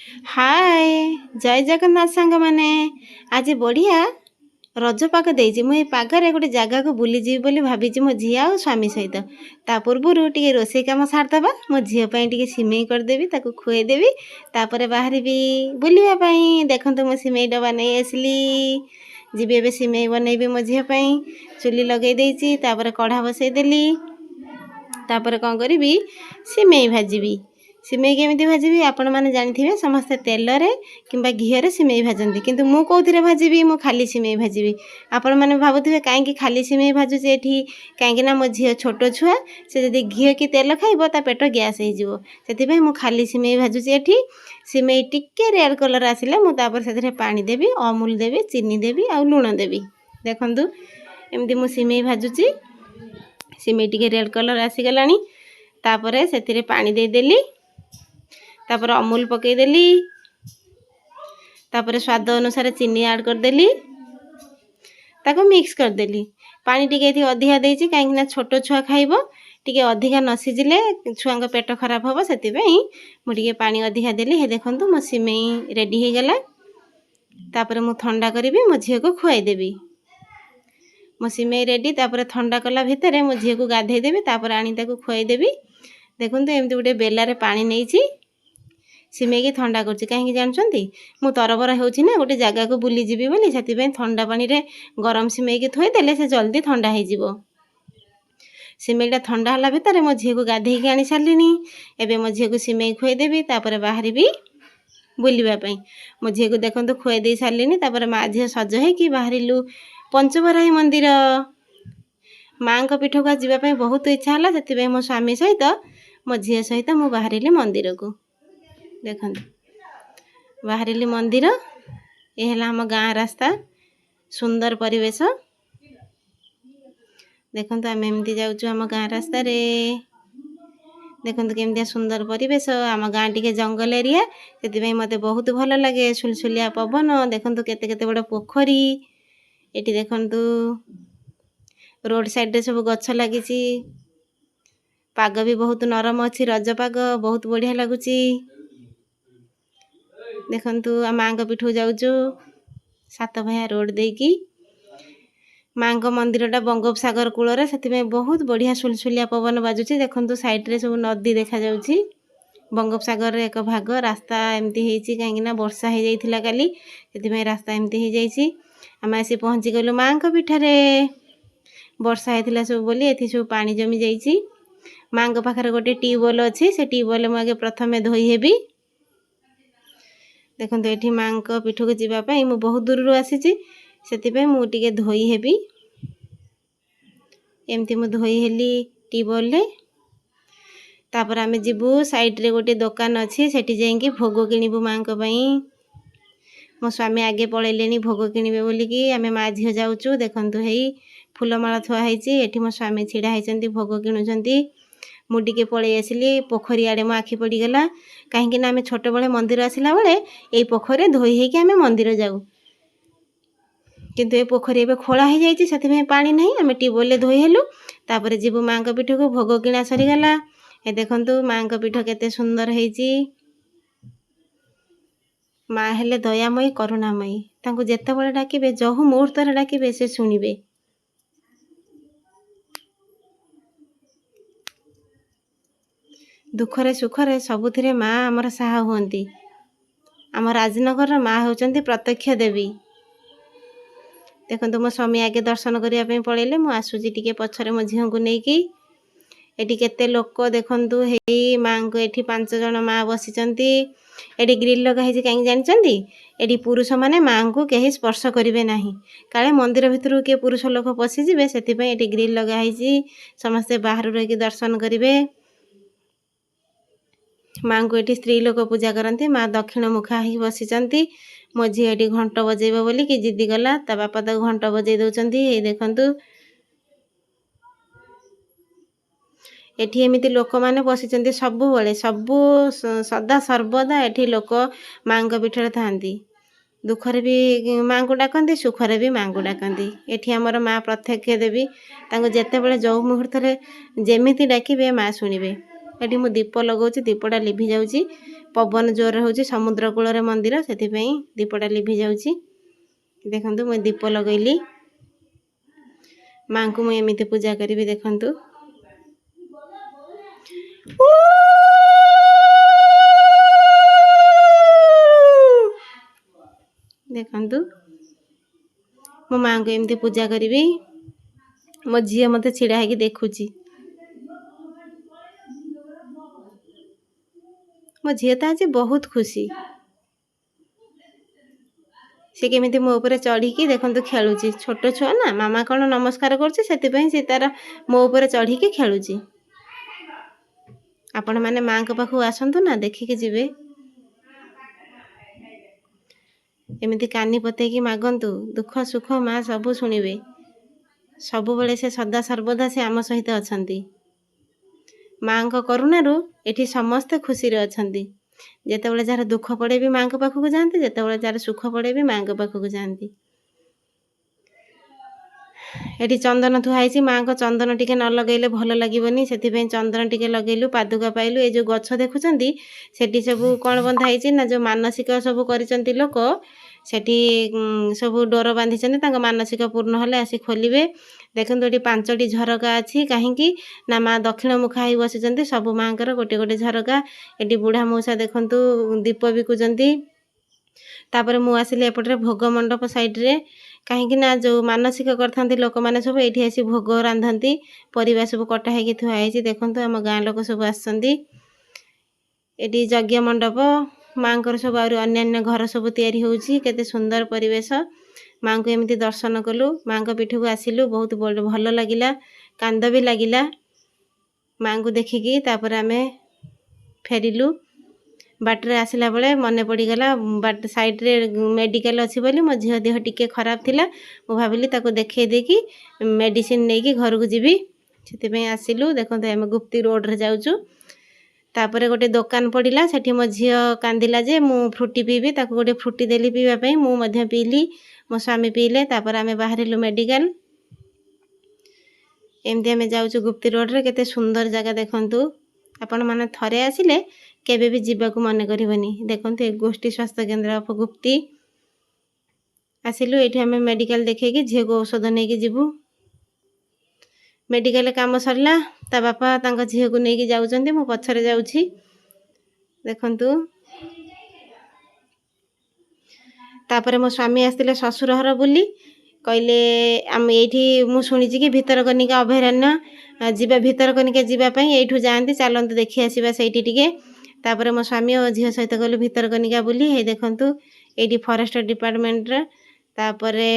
हाय जय जगन्नाथ सांग मैंने आज बढ़िया रज पाग देती मुझे पागरे गोटे जगह को बुली जी बोली भाभी मो झी आ स्वामी सहित ता पूर्व टे रोसे कम सारदे मो झीपाई टे सिमेई करदेवी ताको खुएदेवी तापर बाहर बुलवाई देखो मो सिमेई डबा नहीं आसली जीवी ए सिमेई बनईबी मो झीपाई चुली लगे देती कढ़ा बसईदेली तापर कौन करी सिमेई भाजी सिमेई केमी भाजी आपण मैंने जानी समस्ते तेल कि घीरे सिमेई भाजती किंतु मु कौन भाजी मु खाली सिमेई भाजी आपण मैंने भावुवे कहीं खाली सिमेई भाजुचे ये कहीं मो झी छोट छुआ से जब घी कि तेल खाइब ता पेट गैस हो मु खाली सिमेई भाजुचे ये सिमेई टिके रेड कलर आसिले मुझे पानी देवी अमूल देवी चीनी देवी आ लुण देवी देखु एमती मु सिमेई भाजुची सिमेई टिके रेड कलर आसीगला तापर से पानी देदेली तापर अमूल पकईदेली तापर स्वाद अनुसार चीनी ऐड करदेली ताको मिक्स करदेली पानी टिके अधिका देती कहीं छोट छुआ खाइब टिके अधिका न सिझिले छुआ पेट खराब हम से मुझे पानी अधिका देली हे देखो मो सिमेई रेडी हो गला तापर मु ठंडा करी मो झी को खुआईदेवी मो सिमेई रेडी तापर ठंडा कला भितर मो झी को गाधेदेवी तापर आनी ताको खुआईदेवी देखो एमती गोटे बेलारे पानी नहीं सिमेई की ठंडा कर कहीं जानते मु तरबर होची ना गोटे जगह को बुली जीवी बोली से ठंडा पानी रे गरम सिमेई की थोईदेले से जल्दी ठंडा हो सिमेईटा ठंडा होला भितर मो झी को गाधे आनी सारे एबे मो झी को सिमेई खुआईदेवी तापर बाहर बुलवाई मो झी को देखो खुआई दे सारे तापर माँ झी सज हो बाहर पंचबराही मंदिर माँ पीठ को जावाई बहुत इच्छा है से मो स्वामी सहित मो झी सहित मु बाहर मंदिर को देखो बाहर मंदिर ये है आम गाँ रास्ता सुंदर परिवेश देखो आम एमती जाऊँ आम गाँ रास्ता रे देखो केमती सुंदर परिवेश आम गाँ टी जंगल एरिया से मत बहुत भल लगे सुलसुलिया पवन देखो केते केते बड़ पोखरी ये देखु रोड साइड रे सब गछ लगी पाग भी बहुत नरम अच्छी रज पाग बहुत बढ़िया लगुच देखु आ माँ पीठ जाऊँ सात भाया रोड देकी माँ मंदिरटा बंगोपसागर कूल से बहुत बढ़िया सुलसुलिया पवन बाजुची देखु साइड्रे सब नदी देखा जाउची बंगोपसागर एक भाग रास्ता एमती होती कहीं वर्षा हो जाइथिला काली से रास्ता एमती हो जाइए आम आसी पहुँची गलु माँ पीठरे वर्षा होता सब बोली ये सब पानी जमी जाइए माँ पाखरे गोटे ट्यूबवेल अच्छी से ट्यूबवेल मुझे प्रथम धोई हेबी देखो ये माँ पीठ को जावाई मु बहुत दूर आसी से मुझे धोई हेबी एमती मु धोई हेली ट्यूबवेल तापर आम जीवु साइड्रे गोटे दुकान अच्छी सेठी जाइए भोग किणबू माँ मो स्वामी आगे पलैले भोग किणवे बोलिकी आम माँ झील जाऊँ देखु है फूलमाला थुआई ये मो स्वामी छिड़ा होती भोग किणुंट मुझे पलि आसली पोखरी आड़े मो आखि पड़गला कहीं आम छोट बड़े मंदिर आसला बेले ये पोखरी धोई होगी आम मंदिर जाऊ किंतु ये पोखरी एवं खोला हो जाए से पानी नहीं आम ट्यूबवेल धोई हेलु तापर जीवु माँ पीठ को भोग किणा सरीगला ए देखु माँ पीठ केते सुंदर होती माँ हेले दयामयी करुणामयी तांको जेतेबेले डाकिबे जहु मुहूर्त डाकिबे से शुणिबे दुखरे सुखरे सबुथिरे माँ आमर साहा हुअंती आम राजनगर माँ होचंती प्रत्यक्ष देवी देखो मो स्वामी आगे दर्शन करने पलैले मु आसूची टिके पछरे मो झील को लेकिन एटी केते लोक देखु हे माँ को ये 5 जन माँ बसीचंती एटी ग्रिल लगाई कहीं जानते ये पुरुष माने माँ को कहीं स्पर्श करेंगे ना काले मंदिर भितर किए पुरुष लोक पशिजे से ग्रिल लगाई समस्ते बाहर रही दर्शन करेंगे माँ को ये स्त्री लोक पूजा करती माँ दक्षिण मुखा ही बसीचंती मो झी ये घंट बजेब बोली कि जिद्दी गला ता बापा ताको घंट बजे दौरान ये देखु एठी एमिति लोक माने बसीचंती सबु बेले सबु सदा सर्वदा एठी लोक माँ पीठरे थांती दुखरे भी माँ को डाकती सुखरे भी माँ को डाकती एठी आमर माँ प्रत्यक्ष देवी तांको जेतेबेले जो मुहूर्त जमीती डाकिबे माँ शुणिबे एटी मु दीप लगाऊँ दीपटा लिभि जाऊँगी पवन जोर हो समुद्र कूल मंदिर से दीपटा लिभि जाऊँगी देखु मुझे दीप लगैली माँ को मुझे एमती पूजा करी देखु देखु मो माँ को एमती पूजा करी मो झी मत छिड़ा है देखुची मो झी तो आज बहुत खुशी सी केमी मो उपर चढ़ी देखु खेलुची छोट छुआ ना मामा कौन नमस्कार कर तार मो उपर चढ़ी खेलुची आपण मैंने माँ के पाखु आसतु ना देखिकी जीवे एमती कानी पतेकी मागंतु दुख सुख माँ सबू शुणवे सबु बेले से सदा सर्वदा से आम सहित अछंती माँ को करुणारू एठी समस्ते खुशी रे अछंती जेतेबेले जार दुख पड़े भी माँ के पाखु जाती जेतेबेले जार सुख पड़े भी माँ के पाखु जाती एठी चंदन थुआई माँ को चंदन टिके न लगेले भल लगे से चंदन टिके लगेलु पादुका पाइलु ये जो गछ देखुंती सेठी सब कौन बंधाई ना जो मानसिक सब कर लोक सेठी सब डोर बांधी मानसिक पूर्ण हेले आसी खोलिबे देखंतु एठी 5टी झरका अच्छी कहीं ना माँ दक्षिण मुखा ही बसी सबु माँ गोटे गोटे झरका एटी बुढ़ा मौसा देखंतु दीप बिकुचंती तापर मु आसिले एपटे भोग मंडप साइड रे कहीं ना जो मानसिक करथांती लोक माने सब एठी आसी भोग रांधंती परिवा सब कटा हेकी थुआई देखंतु आम गाँ लोक सब आसंती एटी यज्ञ मंडप माँ को सब अन्य घर सब तैयारी होउची केते सुंदर परिवेश माँ को एमती दर्शन कलु माँ को पीठ को आसिलु बहुत भल लगिला कांद भी लगिला माँ को देखिकी तापर आमे फेरिलु बाटरे आसला बेले मन पड़गला बाट साइड रे मेडिकल अच्छी बोली मो झील देह टिके खराब थिला मु भाविली ताको देखे देकी मेडिसिन नेकी घर को जीवी से आसिलु देखो आम गुप्ती रोड रे जाऊचु तापर गोटे दुकान पड़ा सेठी मो झी कांदिला जे मु फ्रुटी पीबी ताको गोटे फ्रुटी देली पीवा पई मु मध्य पीली मो स्वामी पीले तापर आमे बाहरिलु मेडिकल एमती आमे जाऊचु गुप्ती रोड रे केते सुंदर जगह देखंतु आपण माने थरे आसिले केबे भी जीवाकू मन करबनी देखंतु एक गोष्ठी स्वास्थ्य केंद्र ऑफ गुप्ती आसिलु एठी आमे मेडिकल देखेकी झी को औषध नेकी जीवु मेडिकल काम सरला ता बापा तांका झी को नेकी जाउचंती मो पछरे जाउची देखंतु तापरे मो स्वामी आस्तिले ससुर घर बुली कहले आम एठी मु सुनिची कि भितरकनिका अभयारण्य जीवा भितरकनिका जीवा पई एठू जांती चलंतु देखि आसीबा सेठी टिके तापरे मो स्वामी और झील सहित गलु भितरकनिका बुली हे देखंतु एठी फॉरेस्ट डिपार्टमेंट रे तापरे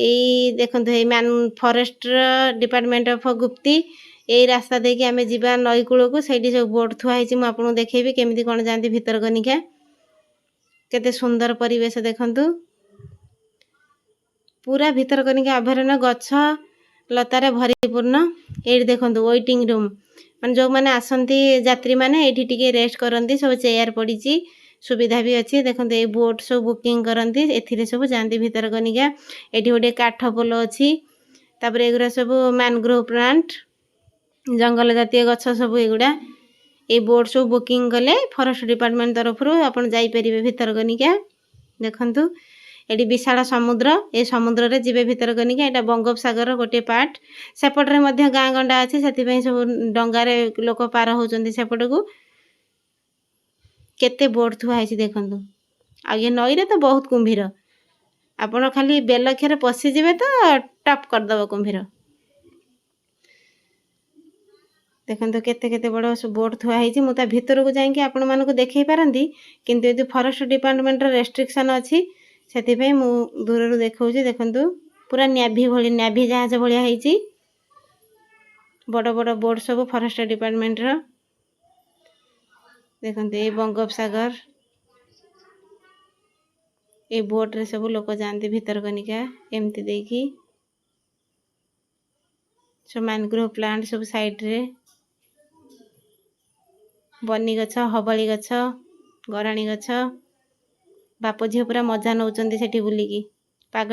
एई देखंतु हे मान फॉरेस्ट डिपार्टमेंट ऑफ गुप्ती एई रास्ता देकी आमे जीवा नई कूल को सेठी सब बोर्ड थुआ हिची मु आपन देखेबी केमिति कोन जांती भितरकनिका केते सुंदर परिवेश देखंतु पूरा भितरकनिका अभयारण्य गछ लतारे भरीपूर्ण एठी देखंतु वेटिंग रूम मान जो माने आसंती यात्री माने एठी टिके रेस्ट करंती सब चेयर पड़ीची सुविधा भी अच्छी देखंतु ए बोट सब बुकिंग करंती एथिरे सब जांती भितरकनिका एठी गोटे काठ पोल अच्छी तापर एगुरा सब मैनग्रोव प्लांट जंगल जातीय गछ सब एगुड़ा ए बोट सब बुकिंग कले फॉरेस्ट डिपार्टमेंट तरफ आपण जाई परिबे भितरकनिका देखंतु एटी विशाल समुद्र ए समुद्र रे जीवे भितरकनिका एटा बंगोपसागर गोटे पार्ट सेपटरे मध्य गाँ गंडा अच्छी से सब डंगारे लोक पार होचंती सेपट को केते बोट थुआ है देखंतु आ ये नई रे तो बहुत कुंभीर आपण खाली बेलक्षर पशि जिवे तो टप कर दबो कुंभीर देखंतु केते केते बड़ बोट थुआ है मु ता भीतर को जाई कि आपण मानको को देखै पारंती किंतु यदि फॉरेस्ट डिपार्टमेंट रेस्ट्रिक्शन अच्छी से मु दूर देखौची देखंतु पूरा नेवी भली नेवी जहाज भलिया हैची बड़ बड़ बोट सब फॉरेस्ट डिपार्टमेंट रो देखंतु ए बंगोपसागर ए बोट रे सब लोक जानती भितरकनिका एमती देखी सब मैनग्रोव प्लांट सब साइड रे बनी गछ हबळी गछ गराणी गछ बाप झील पूरा मजा नौचंती सेठी बुलिकी पाग